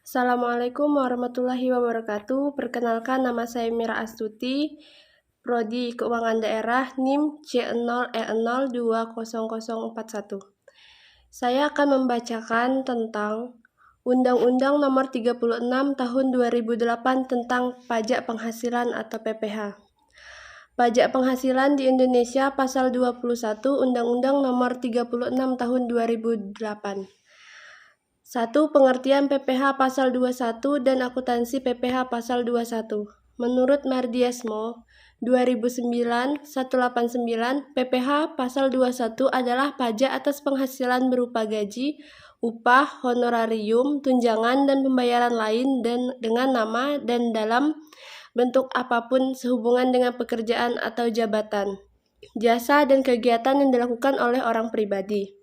Assalamualaikum warahmatullahi wabarakatuh. Perkenalkan, nama saya Mira Astuti, Prodi Keuangan Daerah, NIM C0E020041. Saya akan membacakan tentang Undang-Undang Nomor 36 Tahun 2008 tentang Pajak Penghasilan atau PPh. Pajak penghasilan di Indonesia Pasal 21 Undang-Undang Nomor 36 Tahun 2008. 1. Pengertian PPh Pasal 21 dan akuntansi PPh Pasal 21. Menurut Mardiasmo 2009-189, PPh Pasal 21 adalah pajak atas penghasilan berupa gaji, upah, honorarium, tunjangan, dan pembayaran lain dengan nama dan dalam bentuk apapun sehubungan dengan pekerjaan atau jabatan, jasa, dan kegiatan yang dilakukan oleh orang pribadi.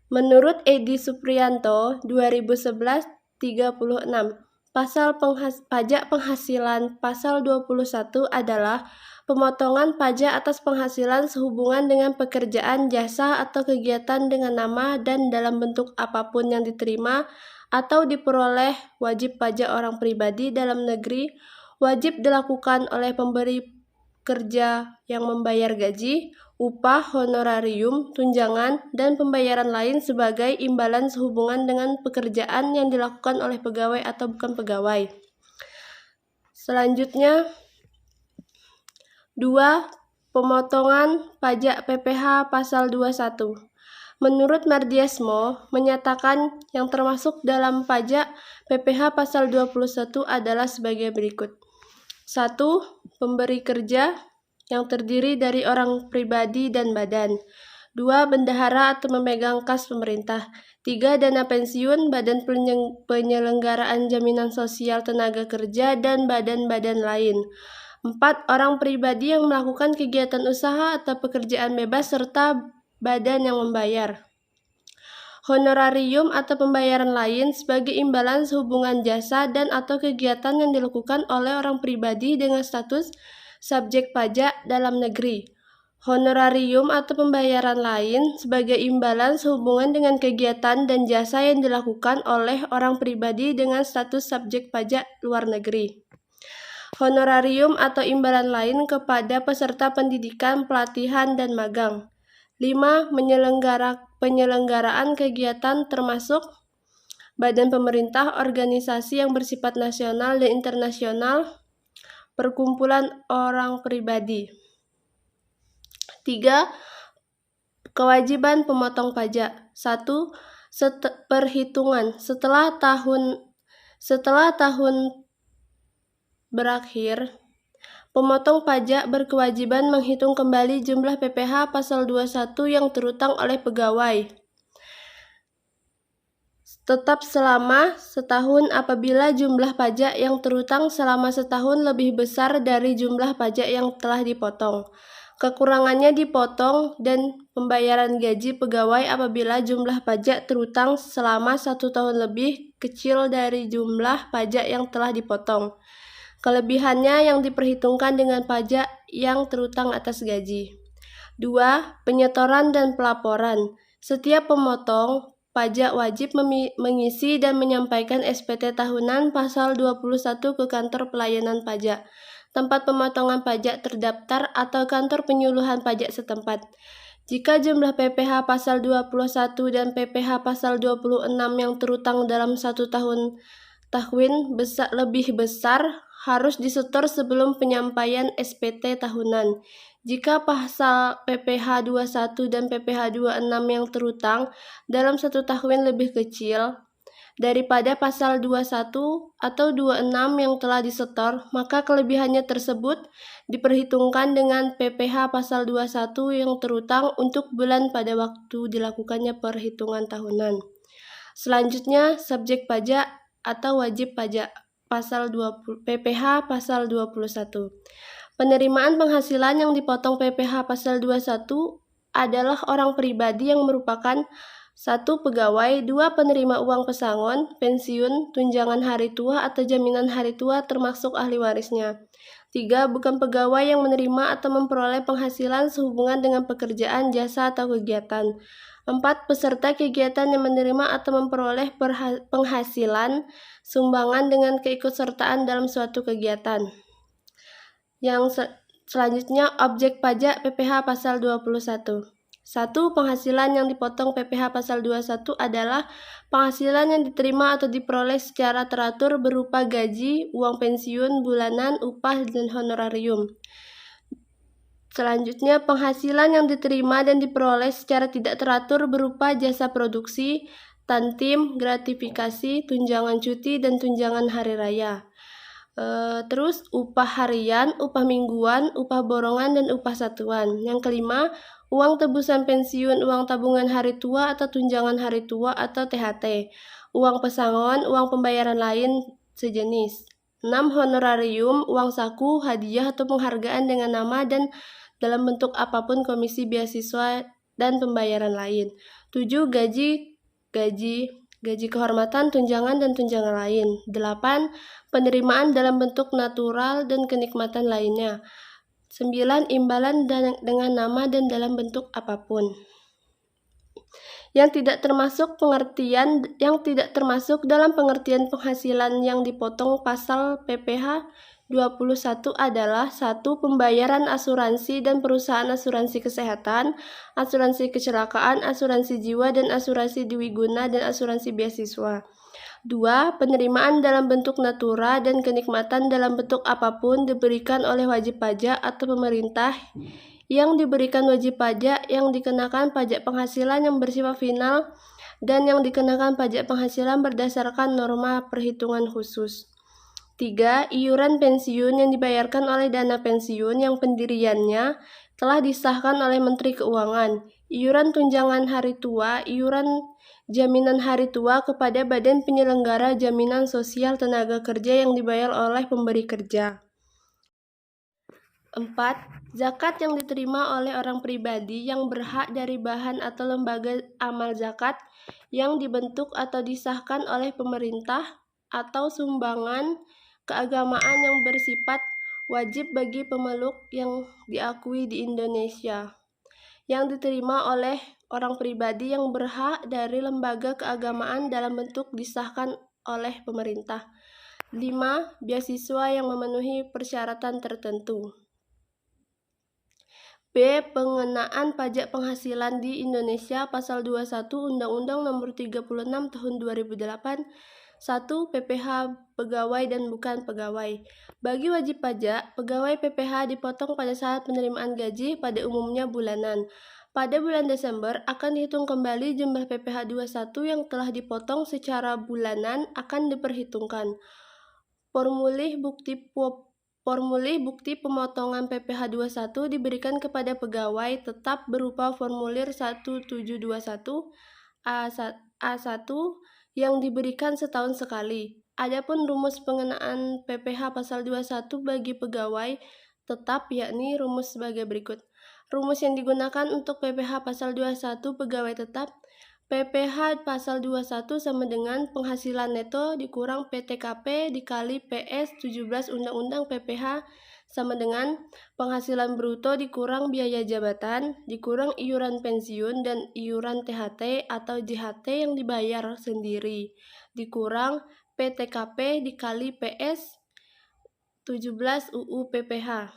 Menurut Edi Supriyanto 2011-36, pajak penghasilan Pasal 21 adalah pemotongan pajak atas penghasilan sehubungan dengan pekerjaan, jasa, atau kegiatan dengan nama dan dalam bentuk apapun yang diterima atau diperoleh wajib pajak orang pribadi dalam negeri, wajib dilakukan oleh pemberi kerja yang membayar gaji, upah, honorarium, tunjangan, dan pembayaran lain sebagai imbalan sehubungan dengan pekerjaan yang dilakukan oleh pegawai atau bukan pegawai. Selanjutnya, 2. Pemotongan pajak PPh Pasal 21. Menurut Mardiasmo, menyatakan yang termasuk dalam pajak PPh Pasal 21 adalah sebagai berikut. 1. Pemberi kerja yang terdiri dari orang pribadi dan badan. 2. Bendahara atau memegang kas pemerintah. 3. Dana pensiun, badan penyelenggaraan jaminan sosial tenaga kerja, dan badan-badan lain. 4. Orang pribadi yang melakukan kegiatan usaha atau pekerjaan bebas serta badan yang membayar. Honorarium atau pembayaran lain sebagai imbalan sehubungan jasa dan atau kegiatan yang dilakukan oleh orang pribadi dengan status subjek pajak dalam negeri. Honorarium atau pembayaran lain sebagai imbalan sehubungan dengan kegiatan dan jasa yang dilakukan oleh orang pribadi dengan status subjek pajak luar negeri. Honorarium atau imbalan lain kepada peserta pendidikan, pelatihan, dan magang. 5. Penyelenggaraan kegiatan termasuk badan pemerintah, organisasi yang bersifat nasional dan internasional, perkumpulan orang pribadi. 3. Kewajiban pemotong pajak. 1. Perhitungan setelah tahun berakhir, pemotong pajak berkewajiban menghitung kembali jumlah PPh Pasal 21 yang terutang oleh pegawai tetap selama setahun apabila jumlah pajak yang terutang selama setahun lebih besar dari jumlah pajak yang telah dipotong. Kekurangannya dipotong dan pembayaran gaji pegawai apabila jumlah pajak terutang selama 1 tahun lebih kecil dari jumlah pajak yang telah dipotong. Kelebihannya yang diperhitungkan dengan pajak yang terutang atas gaji. 2. Penyetoran dan pelaporan. Setiap pemotong pajak wajib mengisi dan menyampaikan SPT tahunan Pasal 21 ke kantor pelayanan pajak, tempat pemotongan pajak terdaftar atau kantor penyuluhan pajak setempat. Jika jumlah PPh Pasal 21 dan PPh Pasal 26 yang terutang dalam 1 tahun lebih besar, harus disetor sebelum penyampaian SPT tahunan. Jika pasal PPh 21 dan PPh 26 yang terutang dalam 1 tahun lebih kecil daripada pasal 21 atau 26 yang telah disetor, maka kelebihannya tersebut diperhitungkan dengan PPh pasal 21 yang terutang untuk bulan pada waktu dilakukannya perhitungan tahunan. Selanjutnya, subjek pajak atau wajib pajak. PPh Pasal 21. Penerimaan penghasilan yang dipotong PPh Pasal 21 adalah orang pribadi yang merupakan 1. Pegawai, 2. Penerima uang pesangon, pensiun, tunjangan hari tua atau jaminan hari tua termasuk ahli warisnya. 3. Bukan pegawai yang menerima atau memperoleh penghasilan sehubungan dengan pekerjaan, jasa, atau kegiatan. 4. Peserta kegiatan yang menerima atau memperoleh penghasilan sumbangan dengan keikutsertaan dalam suatu kegiatan. Yang selanjutnya, objek pajak PPh pasal 21. 1. Penghasilan yang dipotong PPh pasal 21 adalah penghasilan yang diterima atau diperoleh secara teratur berupa gaji, uang pensiun bulanan, upah, dan honorarium. Selanjutnya, penghasilan yang diterima dan diperoleh secara tidak teratur berupa jasa produksi, tantim, gratifikasi, tunjangan cuti, dan tunjangan hari raya. Terus upah harian, upah mingguan, upah borongan, dan upah satuan. Yang kelima, uang tebusan pensiun, uang tabungan hari tua atau tunjangan hari tua atau THT, uang pesangon, uang pembayaran lain sejenis. 6. Honorarium, uang saku, hadiah atau penghargaan dengan nama dan dalam bentuk apapun komisi beasiswa dan pembayaran lain. 7. Gaji kehormatan, tunjangan, dan tunjangan lain. 8. Penerimaan dalam bentuk natural dan kenikmatan lainnya. 9. Imbalan dengan nama dan dalam bentuk apapun. Yang tidak termasuk dalam pengertian penghasilan yang dipotong pasal PPh 21 adalah 1. Pembayaran asuransi dan perusahaan asuransi kesehatan, asuransi kecelakaan, asuransi jiwa dan asuransi dwiguna dan asuransi beasiswa. 2. Penerimaan dalam bentuk natura dan kenikmatan dalam bentuk apapun diberikan oleh wajib pajak atau pemerintah yang diberikan wajib pajak yang dikenakan pajak penghasilan yang bersifat final dan yang dikenakan pajak penghasilan berdasarkan norma perhitungan khusus. 3. Iuran pensiun yang dibayarkan oleh dana pensiun yang pendiriannya telah disahkan oleh Menteri Keuangan. Iuran tunjangan hari tua, iuran jaminan hari tua kepada Badan Penyelenggara Jaminan Sosial Tenaga Kerja yang dibayar oleh pemberi kerja. 4. Zakat yang diterima oleh orang pribadi yang berhak dari bahan atau lembaga amal zakat yang dibentuk atau disahkan oleh pemerintah atau sumbangan keagamaan yang bersifat wajib bagi pemeluk yang diakui di Indonesia, yang diterima oleh orang pribadi yang berhak dari lembaga keagamaan dalam bentuk disahkan oleh pemerintah. 5. Beasiswa yang memenuhi persyaratan tertentu. B. Pengenaan pajak penghasilan di Indonesia Pasal 21 Undang-Undang Nomor 36 Tahun 2008. 1. PPh pegawai dan bukan pegawai. Bagi wajib pajak, pegawai PPh dipotong pada saat penerimaan gaji pada umumnya bulanan. Pada bulan Desember akan dihitung kembali jumlah PPh 21 yang telah dipotong secara bulanan akan diperhitungkan. Formulir bukti pemotongan PPh 21 diberikan kepada pegawai tetap berupa formulir 1721 A1 yang diberikan setahun sekali. Adapun rumus pengenaan PPh pasal 21 bagi pegawai tetap yakni rumus sebagai berikut. Rumus yang digunakan untuk PPh pasal 21 pegawai tetap, PPh pasal 21 sama dengan penghasilan neto dikurang PTKP dikali PS 17 Undang-Undang PPh sama dengan penghasilan bruto dikurang biaya jabatan, dikurang iuran pensiun dan iuran THT atau JHT yang dibayar sendiri, dikurang PTKP dikali PS 17 UU PPh.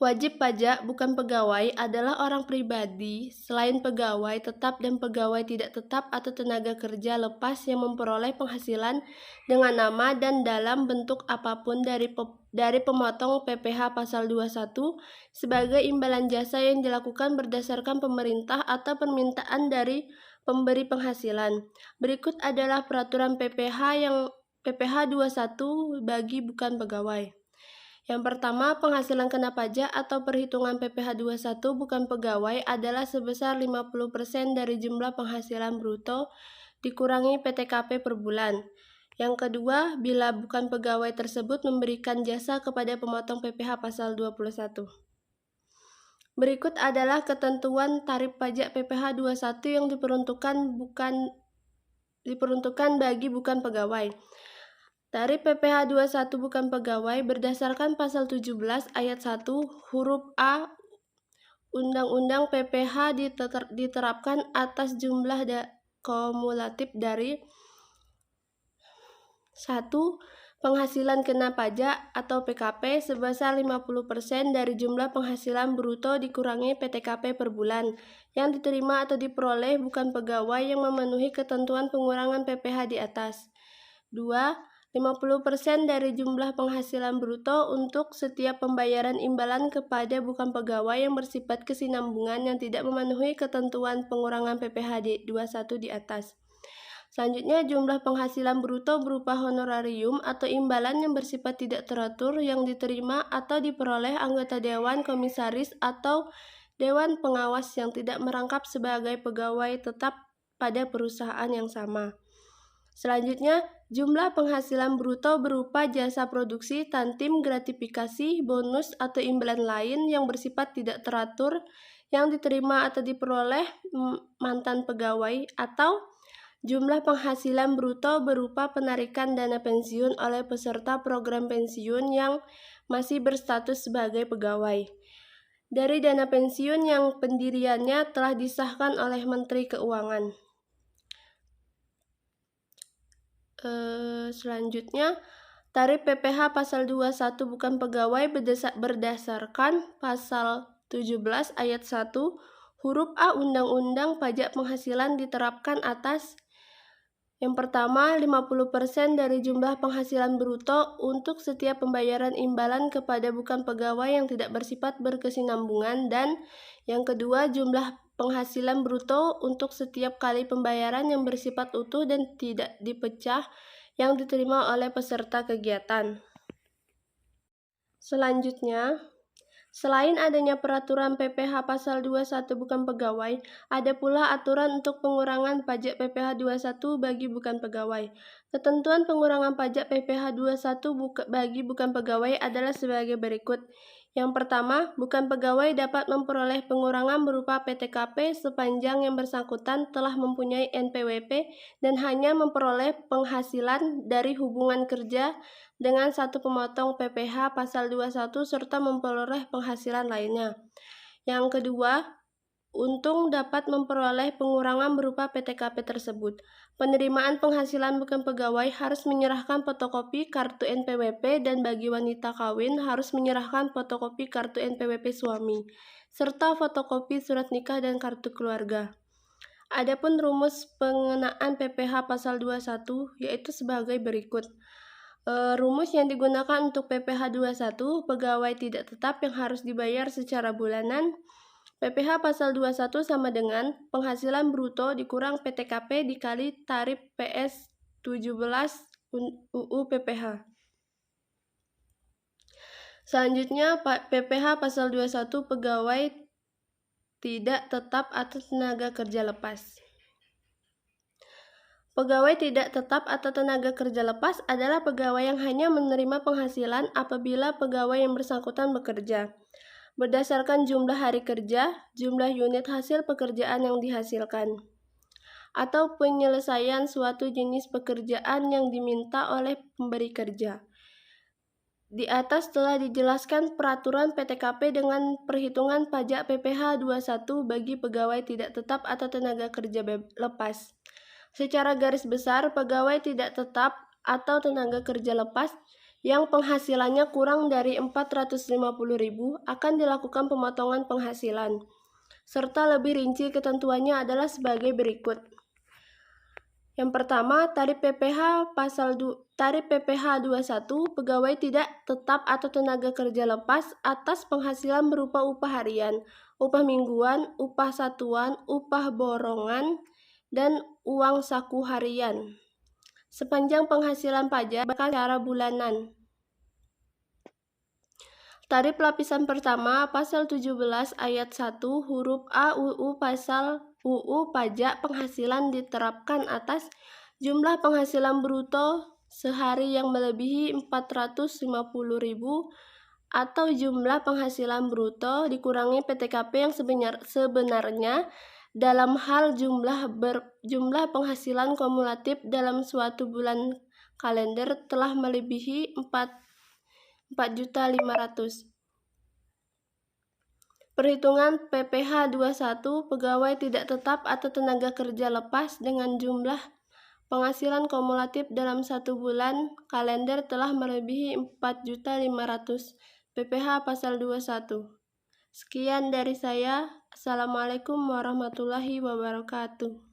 Wajib pajak bukan pegawai adalah orang pribadi selain pegawai tetap dan pegawai tidak tetap atau tenaga kerja lepas yang memperoleh penghasilan dengan nama dan dalam bentuk apapun dari pemotong PPh pasal 21 sebagai imbalan jasa yang dilakukan berdasarkan pemerintah atau permintaan dari pemberi penghasilan. Berikut adalah peraturan PPh 21 bagi bukan pegawai. Yang pertama, penghasilan kena pajak atau perhitungan PPh 21 bukan pegawai adalah sebesar 50% dari jumlah penghasilan bruto dikurangi PTKP per bulan. Yang kedua, bila bukan pegawai tersebut memberikan jasa kepada pemotong PPh pasal 21. Berikut adalah ketentuan tarif pajak PPh 21 yang diperuntukkan bagi bukan pegawai. Tarif PPh 21 bukan pegawai berdasarkan pasal 17 ayat 1 huruf A Undang-Undang PPh diterapkan atas jumlah kumulatif dari 1. Penghasilan kena pajak atau PKP sebesar 50% dari jumlah penghasilan bruto dikurangi PTKP per bulan yang diterima atau diperoleh bukan pegawai yang memenuhi ketentuan pengurangan PPh di atas. 2. 50% dari jumlah penghasilan bruto untuk setiap pembayaran imbalan kepada bukan pegawai yang bersifat kesinambungan yang tidak memenuhi ketentuan pengurangan PPh di 21 di atas. Selanjutnya, jumlah penghasilan bruto berupa honorarium atau imbalan yang bersifat tidak teratur yang diterima atau diperoleh anggota dewan komisaris atau dewan pengawas yang tidak merangkap sebagai pegawai tetap pada perusahaan yang sama. Selanjutnya, jumlah penghasilan bruto berupa jasa produksi, tantim, gratifikasi, bonus, atau imbalan lain yang bersifat tidak teratur yang diterima atau diperoleh mantan pegawai, atau jumlah penghasilan bruto berupa penarikan dana pensiun oleh peserta program pensiun yang masih berstatus sebagai pegawai dari dana pensiun yang pendiriannya telah disahkan oleh Menteri Keuangan. Selanjutnya, tarif PPh pasal 21 bukan pegawai berdasarkan pasal 17 ayat 1 huruf A Undang-Undang Pajak Penghasilan diterapkan atas: yang pertama, 50% dari jumlah penghasilan bruto untuk setiap pembayaran imbalan kepada bukan pegawai yang tidak bersifat berkesinambungan, dan yang kedua, jumlah penghasilan bruto untuk setiap kali pembayaran yang bersifat utuh dan tidak dipecah yang diterima oleh peserta kegiatan. Selanjutnya, selain adanya peraturan PPh pasal 21 bukan pegawai, ada pula aturan untuk pengurangan pajak PPh 21 bagi bukan pegawai. Ketentuan pengurangan pajak PPh 21 bagi bukan pegawai adalah sebagai berikut. Yang pertama, bukan pegawai dapat memperoleh pengurangan berupa PTKP sepanjang yang bersangkutan telah mempunyai NPWP dan hanya memperoleh penghasilan dari hubungan kerja dengan satu pemotong PPh pasal 21 serta memperoleh penghasilan lainnya. Yang kedua, untung dapat memperoleh pengurangan berupa PTKP tersebut. Penerimaan penghasilan bukan pegawai harus menyerahkan fotokopi kartu NPWP dan bagi wanita kawin harus menyerahkan fotokopi kartu NPWP suami, serta fotokopi surat nikah dan kartu keluarga. Adapun rumus pengenaan PPh pasal 21 yaitu sebagai berikut. Rumus yang digunakan untuk PPh 21, pegawai tidak tetap yang harus dibayar secara bulanan. PPh pasal 21 sama dengan penghasilan bruto dikurang PTKP dikali tarif PS 17 UU PPh. Selanjutnya, PPh pasal 21 pegawai tidak tetap atau tenaga kerja lepas. Pegawai tidak tetap atau tenaga kerja lepas adalah pegawai yang hanya menerima penghasilan apabila pegawai yang bersangkutan bekerja berdasarkan jumlah hari kerja, jumlah unit hasil pekerjaan yang dihasilkan, atau penyelesaian suatu jenis pekerjaan yang diminta oleh pemberi kerja. Di atas telah dijelaskan peraturan PTKP dengan perhitungan pajak PPh 21 bagi pegawai tidak tetap atau tenaga kerja lepas. Secara garis besar, pegawai tidak tetap atau tenaga kerja lepas yang penghasilannya kurang dari 450.000 akan dilakukan pemotongan penghasilan. Serta lebih rinci ketentuannya adalah sebagai berikut. Yang pertama, tarif PPh 21 pegawai tidak tetap atau tenaga kerja lepas atas penghasilan berupa upah harian, upah mingguan, upah satuan, upah borongan, dan uang saku harian sepanjang penghasilan pajak secara bulanan. Tarif lapisan pertama pasal 17 ayat 1 huruf A UU pasal UU pajak penghasilan diterapkan atas jumlah penghasilan bruto sehari yang melebihi 450.000 atau jumlah penghasilan bruto dikurangi PTKP yang sebenarnya dalam hal jumlah penghasilan kumulatif dalam suatu bulan kalender telah melebihi 4.500.000. Perhitungan PPh 21 pegawai tidak tetap atau tenaga kerja lepas dengan jumlah penghasilan kumulatif dalam 1 bulan kalender telah melebihi 4.500.000 PPh pasal 21. Sekian dari saya. Assalamualaikum warahmatullahi wabarakatuh.